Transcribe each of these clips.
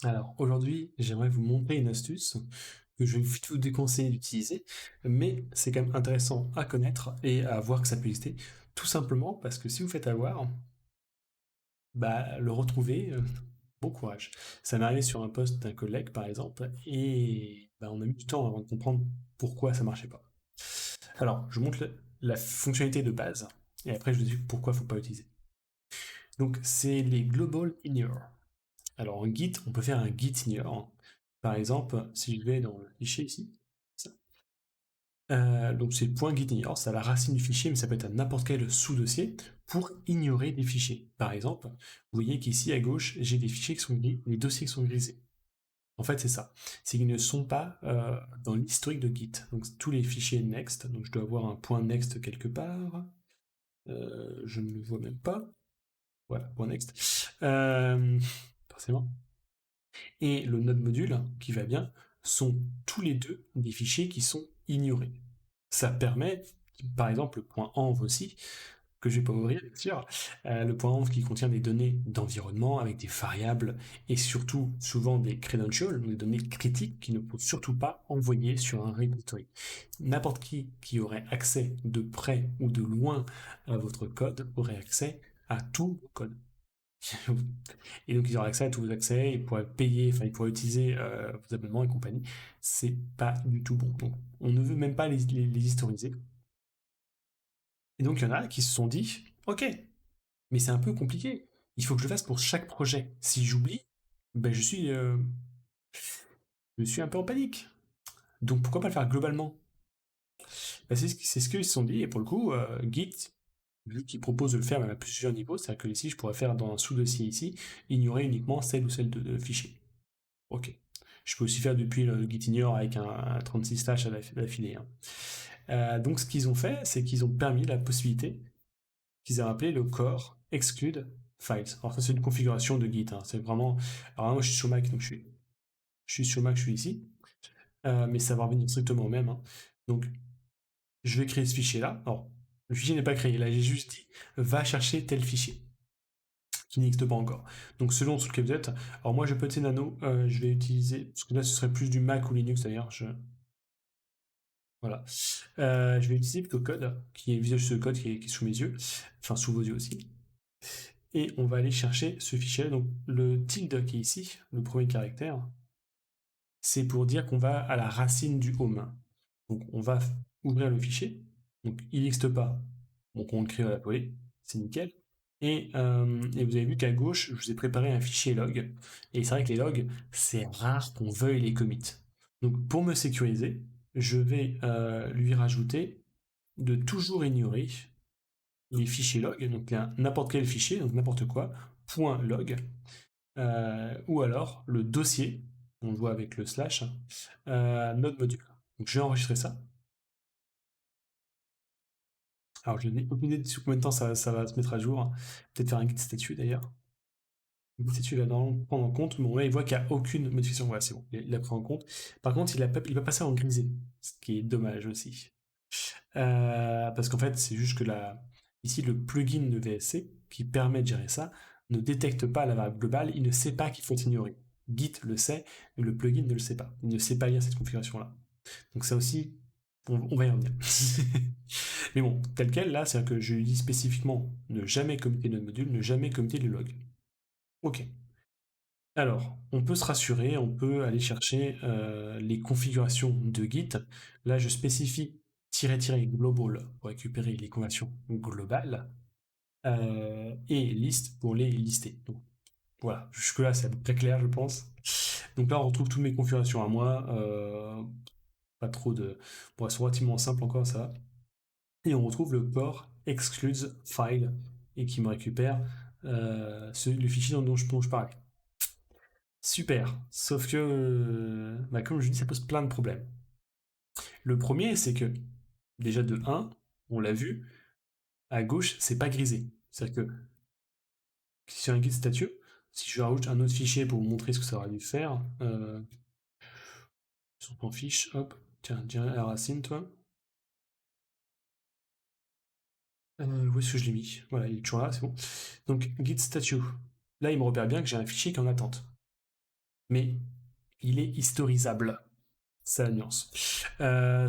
Alors aujourd'hui, j'aimerais vous montrer une astuce que je vais vite vous déconseiller d'utiliser, mais c'est quand même intéressant à connaître et à voir que ça peut exister, tout simplement parce que si vous faites avoir, bah, le retrouver, bon courage. Ça m'est arrivé sur un post d'un collègue par exemple, et bah, on a mis du temps avant de comprendre pourquoi ça marchait pas. Alors, je vous montre la fonctionnalité de base, et après je vous dis pourquoi il ne faut pas l'utiliser. Donc c'est les global ignore. Alors en Git, on peut faire un Git ignore. Par exemple, si je vais dans le fichier ici, ça. Donc c'est .git ignore, c'est la racine du fichier, mais ça peut être à n'importe quel sous-dossier pour ignorer des fichiers. Par exemple, vous voyez qu'ici à gauche, j'ai des fichiers qui sont gris, les dossiers qui sont grisés. En fait, c'est ça. C'est qu'ils ne sont pas dans l'historique de Git. Donc tous les fichiers next, donc je dois avoir un point next quelque part. Je ne le vois même pas. Voilà, point next. Forcément. Et le node module, qui va bien, sont tous les deux des fichiers qui sont ignorés. Ça permet, par exemple, le point env aussi, que je vais pas ouvrir, bien sûr, le point env qui contient des données d'environnement avec des variables et surtout souvent des credentials, des données critiques qui ne faut surtout pas envoyer sur un repository. N'importe qui aurait accès de près ou de loin à votre code aurait accès à tout vos codes. Et donc ils auraient accès à tous vos accès, ils pourraient payer, enfin ils pourraient utiliser vos abonnements et compagnie. C'est pas du tout bon. Donc on ne veut même pas les historiser. Et donc il y en a qui se sont dit, ok, mais c'est un peu compliqué. Il faut que je le fasse pour chaque projet. Si j'oublie, ben je suis un peu en panique. Donc pourquoi pas le faire globalement? Ben, c'est ce qu'ils se sont dit, et pour le coup, Git, vu qu'il propose de le faire même à plusieurs niveaux, c'est-à-dire que ici je pourrais faire dans un sous-dossier ici, ignorer uniquement celle ou celle de fichier. Ok. Je peux aussi faire depuis le Gitignore avec un 36 slash à l'affilée, hein. Donc ce qu'ils ont fait, c'est qu'ils ont permis la possibilité qu'ils ont appelé le core exclude files. Alors ça c'est une configuration de Git, hein. C'est vraiment. Alors moi je suis sur Mac, donc je suis sur Mac, je suis ici. Mais ça va revenir strictement au même, hein. Donc je vais créer ce fichier-là. Alors le fichier n'est pas créé, là j'ai juste dit va chercher tel fichier qui n'existe pas encore. Donc selon sur lequel vous êtes, alors moi je peux être Nano, je vais utiliser, parce que là ce serait plus du Mac ou Linux d'ailleurs, voilà. Je vais utiliser plutôt code, qui est visual ce code qui est sous mes yeux, enfin sous vos yeux aussi. Et on va aller chercher ce fichier. Donc le tilde qui est ici, le premier caractère, c'est pour dire qu'on va à la racine du home. Donc on va ouvrir le fichier. Donc il n'existe pas. Donc on le crée à la volée, c'est nickel. Et vous avez vu qu'à gauche, je vous ai préparé un fichier log. Et c'est vrai que les logs, c'est rare qu'on veuille les commits. Donc pour me sécuriser, je vais lui rajouter de toujours ignorer les fichiers log, donc n'importe quel fichier, donc n'importe quoi, point .log, ou alors le dossier, on le voit avec le slash, node module. Donc je vais enregistrer ça. Alors je n'ai aucune idée de sur combien de temps ça va se mettre à jour. Peut-être faire un git statut d'ailleurs. Le git statut va normalement prendre en compte, mais bon là il voit qu'il n'y a aucune modification. Voilà, c'est bon, il a pris en compte. Par contre, il va passer en grisé, ce qui est dommage aussi. Parce qu'en fait, c'est juste que ici, le plugin de VSC, qui permet de gérer ça, ne détecte pas la variable globale, il ne sait pas qu'il faut ignorer. Git le sait, mais le plugin ne le sait pas. Il ne sait pas lire cette configuration-là. Donc ça aussi, on va y revenir. Mais bon, tel quel, là, c'est-à-dire que je lui dis spécifiquement ne jamais committer notre module, ne jamais committer les logs. Ok. Alors, on peut se rassurer, on peut aller chercher les configurations de Git. Là, je spécifie "-global" pour récupérer les configurations globales et list pour les lister. Donc, voilà, jusque-là, c'est à peu près clair, je pense. Donc là, on retrouve toutes mes configurations à moi. Pas trop de. Bon, elles sont relativement simples encore, ça. Et on retrouve le port excludes file et qui me récupère le fichier dont je parlais. Super. Sauf que, bah, comme je dis, ça pose plein de problèmes. Le premier, c'est que, déjà de un, on l'a vu, à gauche, c'est pas grisé. C'est-à-dire que, sur un guide statut, si je rajoute un autre fichier pour vous montrer ce que ça aurait dû faire, sur ton fiche, hop, tiens, la racine, toi. Où est-ce que je l'ai mis? Voilà, il est toujours là, c'est bon. Donc, guide statue. Là, il me repère bien que j'ai un fichier qui est en attente. mais il est historisable. C'est la nuance.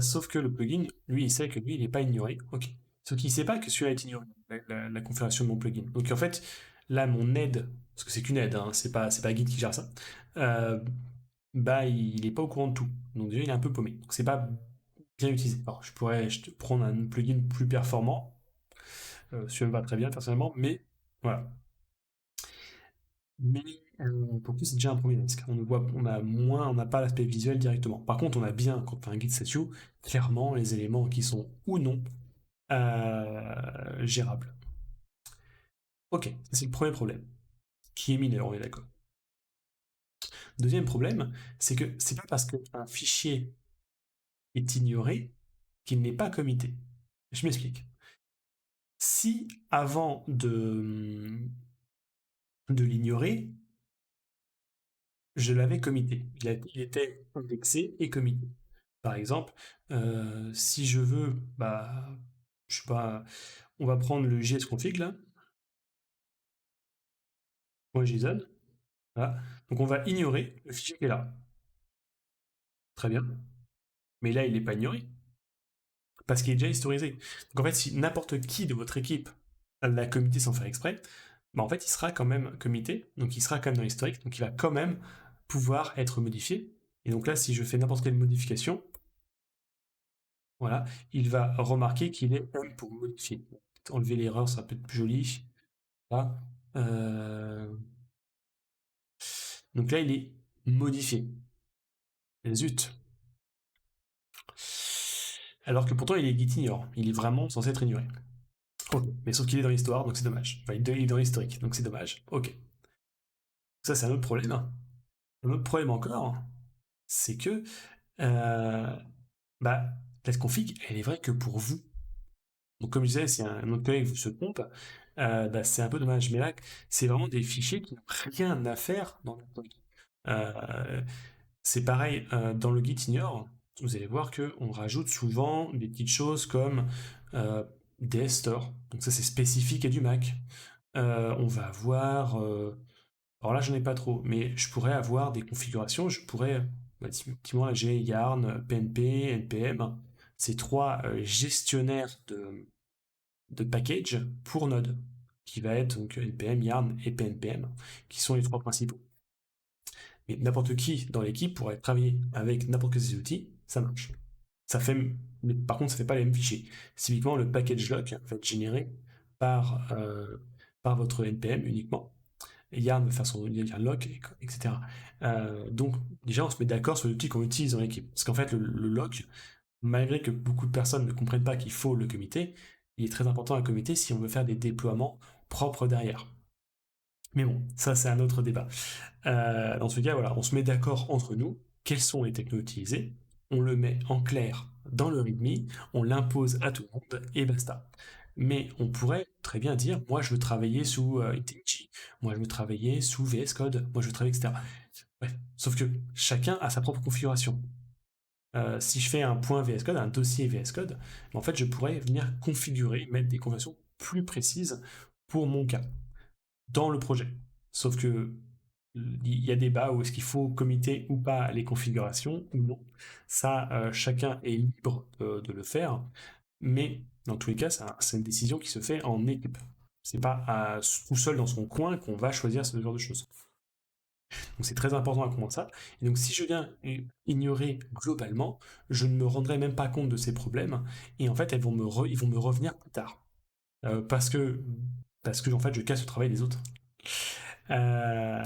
Sauf que le plugin, lui, il sait que lui, il n'est pas ignoré. Ok. Sauf qu'il ne sait pas que celui-là est ignoré, la configuration de mon plugin. Donc en fait, là, mon aide, parce que c'est qu'une aide, hein, c'est pas Git qui gère ça, euh, bah, il n'est pas au courant de tout. Donc déjà, il est un peu paumé. Donc c'est pas bien utilisé. Alors, je pourrais prendre un plugin plus performant. Celui-là me va très bien, personnellement, mais voilà. Mais pour plus, c'est déjà un premier risque. On n'a pas l'aspect visuel directement. Par contre, on a bien, quand on fait un guide statue, clairement les éléments qui sont ou non gérables. Ok, ça c'est le premier problème, qui est mineur, on est d'accord. Deuxième problème, c'est que c'est pas parce qu'un fichier est ignoré qu'il n'est pas commité. Je m'explique. Si avant de l'ignorer, je l'avais commité. Il était indexé et commité. Par exemple, si je veux, bah, je sais pas, on va prendre le JSconfig là, .json, voilà. Donc on va ignorer le fichier qui est là. Très bien. Mais là, il n'est pas ignoré, parce qu'il est déjà historisé. Donc en fait, si n'importe qui de votre équipe l'a commité sans faire exprès, bah en fait, il sera quand même commité, donc il sera quand même dans l'historique, donc il va quand même pouvoir être modifié. Et donc là, si je fais n'importe quelle modification, voilà, il va remarquer qu'il est M pour modifier. Enlever l'erreur, ça peut être plus joli. Là. Euh, Donc là, il est modifié. Et zut. Alors que pourtant, il est Git ignore. Il est vraiment censé être ignoré. Ok. Mais sauf qu'il est dans l'histoire, donc c'est dommage. Enfin, il est dans l'historique, donc c'est dommage. Ok. Ça, c'est un autre problème. Un autre problème encore, c'est que euh, bah, la config, elle est vraie que pour vous. Donc, comme je disais, si un autre collègue vous se trompe, bah, c'est un peu dommage. Mais là, c'est vraiment des fichiers qui n'ont rien à faire dans le code. Euh, c'est pareil dans le Git ignore. Vous allez voir que on rajoute souvent des petites choses comme euh, des stores. Donc ça, c'est spécifique à du Mac. On va avoir, alors là, j'en ai pas trop, mais je pourrais avoir des configurations. Je pourrais, bah, typiquement, là, j'ai Yarn, PNP, NPM. C'est trois gestionnaires de package pour Node, qui va être donc NPM, Yarn et PNPM, qui sont les trois principaux. Mais n'importe qui dans l'équipe pourrait travailler avec n'importe quel de ces outils, ça marche. Ça fait, mais par contre, ça fait pas les mêmes fichiers. Typiquement, le package lock va être généré par votre NPM uniquement. Et Yarn va faire son Yarn lock, etc. Donc, déjà, on se met d'accord sur l'outil qu'on utilise dans l'équipe. Parce qu'en fait, le lock, malgré que beaucoup de personnes ne comprennent pas qu'il faut le committer, il est très important à committer si on veut faire des déploiements propres derrière. Mais bon, ça c'est un autre débat. Dans ce cas, voilà, on se met d'accord entre nous, quelles sont les technos utilisés, on le met en clair dans le README, on l'impose à tout le monde et basta. Mais on pourrait très bien dire, moi je veux travailler sous IntelliJ, moi je veux travailler sous VS Code, moi je veux travailler, etc. Bref, sauf que chacun a sa propre configuration. Si je fais un point VS Code, un dossier VS Code, en fait je pourrais venir configurer, mettre des configurations plus précises pour mon cas dans le projet. Sauf que il y a débat où est-ce qu'il faut committer ou pas les configurations ou non. Ça, chacun est libre de le faire, mais dans tous les cas, c'est une décision qui se fait en équipe. C'est pas tout seul dans son coin qu'on va choisir ce genre de choses. Donc c'est très important à comprendre ça. Et donc si je viens ignorer globalement, je ne me rendrai même pas compte de ces problèmes. Et en fait, ils vont me revenir plus tard. Parce que en fait, je casse le travail des autres. Euh,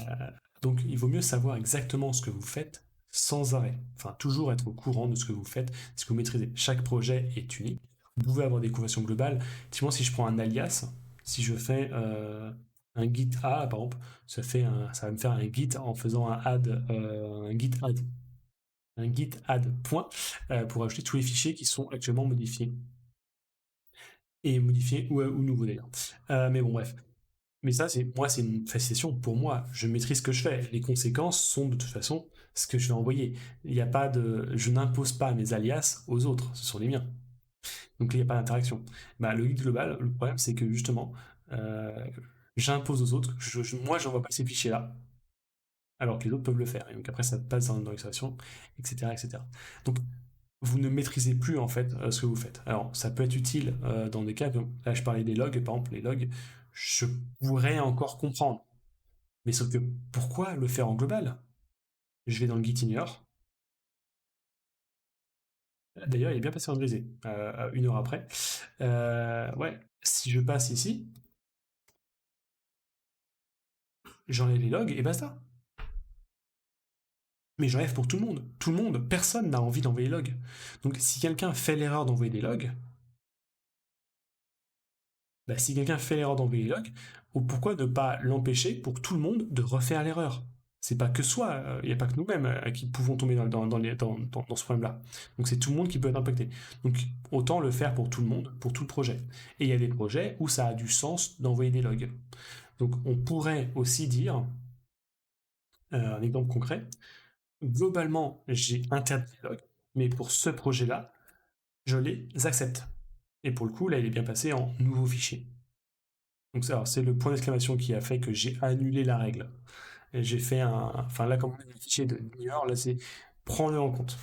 donc il vaut mieux savoir exactement ce que vous faites sans arrêt. Enfin, toujours être au courant de ce que vous faites, ce que vous maîtrisez. Chaque projet est unique. Vous pouvez avoir des conversions globales. Typiquement, si je prends un alias, si je fais un git A, par exemple, ça va me faire un git en faisant un git add point pour ajouter tous les fichiers qui sont actuellement modifiés. Et modifiés ou nouveaux d'ailleurs. Mais bon, bref. Mais ça, c'est une facilitation pour moi. Je maîtrise ce que je fais. Les conséquences sont de toute façon ce que je vais envoyer. Il n'y a pas de, je n'impose pas mes alias aux autres. Ce sont les miens. Donc il n'y a pas d'interaction. Bah, le guide global, le problème, c'est que justement, euh, j'impose aux autres. Moi, j'envoie pas ces fichiers-là. alors que les autres peuvent le faire. Et donc après, ça passe dans l'extraction, etc., etc. Donc, vous ne maîtrisez plus en fait ce que vous faites. Alors, ça peut être utile dans des cas, là je parlais des logs, par exemple, les logs, je pourrais encore comprendre. Mais sauf que pourquoi le faire en global? Je vais dans le Git ignore. D'ailleurs, il est bien passé en grisé, 1 heure après. Ouais, si je passe ici, j'enlève les logs et basta. Mais j'enlève pour tout le monde. Tout le monde, personne n'a envie d'envoyer les logs. Donc si quelqu'un fait l'erreur d'envoyer des logs, bah, si quelqu'un fait l'erreur d'envoyer les logs, ou pourquoi ne pas l'empêcher pour tout le monde de refaire l'erreur? C'est pas que soi, il n'y a pas que nous-mêmes qui pouvons tomber dans ce problème-là. Donc c'est tout le monde qui peut être impacté. Donc autant le faire pour tout le monde, pour tout le projet. Et il y a des projets où ça a du sens d'envoyer des logs. Donc on pourrait aussi dire, un exemple concret, globalement j'ai interdit les logs, mais pour ce projet-là, je les accepte. Et pour le coup, là il est bien passé en nouveau fichier. Donc c'est le point d'exclamation qui a fait que j'ai annulé la règle. Et j'ai fait un. Enfin là, comme on a un fichier de New là c'est prends-le en compte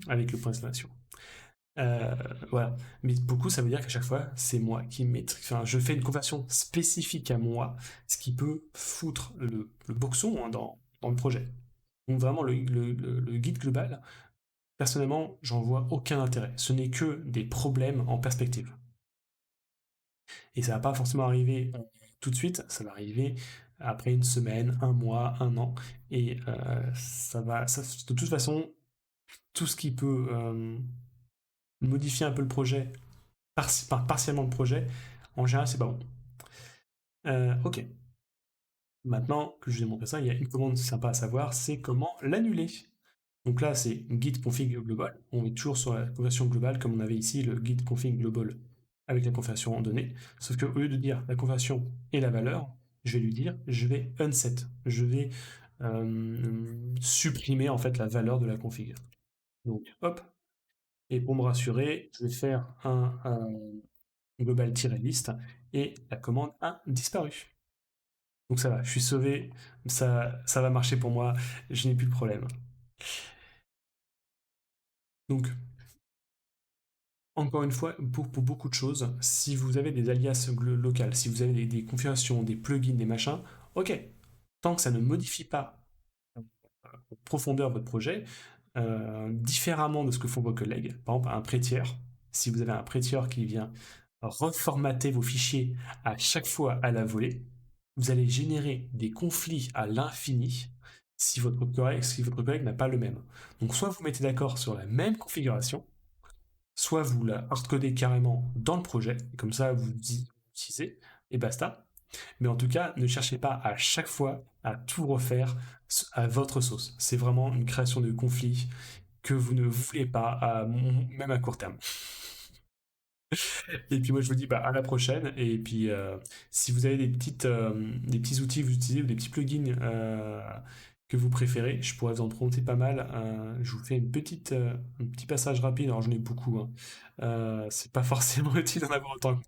avec le point d'exclamation. Euh, voilà. Mais beaucoup, ça veut dire qu'à chaque fois, c'est moi qui maîtrise. Enfin, je fais une conversion spécifique à moi, ce qui peut foutre le boxon hein, dans le projet. Donc vraiment, le guide global, personnellement, j'en vois aucun intérêt. Ce n'est que des problèmes en perspective. Et ça va pas forcément arriver tout de suite, ça va arriver après une semaine, un mois, un an. Et de toute façon, tout ce qui peut modifier un peu le projet, partiellement le projet, en général, c'est pas bon. Ok. Maintenant que je vous ai montré ça, il y a une commande sympa à savoir, c'est comment l'annuler. Donc là, c'est git config global. On est toujours sur la configuration globale, comme on avait ici le git config global avec la configuration en données. Sauf qu'au lieu de dire la configuration et la valeur, je vais lui dire, je vais unset. Je vais supprimer en fait la valeur de la config. Donc hop. Et pour me rassurer, je vais faire un global-list et la commande a disparu. Donc ça va, je suis sauvé, ça va marcher pour moi, je n'ai plus de problème. Donc encore une fois, pour beaucoup de choses, si vous avez des alias locales, si vous avez des configurations, des plugins, des machins, ok, tant que ça ne modifie pas en profondeur votre projet, différemment de ce que font vos collègues, par exemple un prêt-tiers, si vous avez un prêt-tiers qui vient reformater vos fichiers à chaque fois à la volée, vous allez générer des conflits à l'infini si votre collègue n'a pas le même. Donc soit vous mettez d'accord sur la même configuration, soit vous la hardcodez carrément dans le projet, et comme ça vous utilisez, et basta. Mais en tout cas, ne cherchez pas à chaque fois à tout refaire à votre sauce. C'est vraiment une création de conflit que vous ne voulez pas, même à court terme. Et puis moi je vous dis bah, à la prochaine. Et puis si vous avez des petits outils que vous utilisez ou des petits plugins que vous préférez, je pourrais vous en présenter pas mal. Je vous fais un petit passage rapide, alors j'en ai beaucoup. Hein. C'est pas forcément utile d'en avoir autant.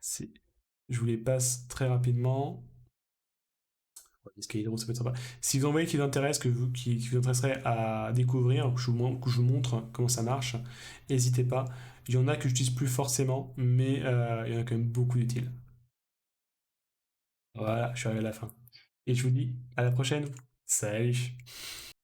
C'est- Je vous les passe très rapidement. Ouais, les Skyhero, ça peut être sympa. Si vous en voyez qui vous intéresse, qui vous intéresserait à découvrir, que je vous montre comment ça marche, n'hésitez pas. Il y en a que j'utilise plus forcément, mais il y en a quand même beaucoup d'utiles. Voilà, je suis arrivé à la fin. Et je vous dis à la prochaine. Salut!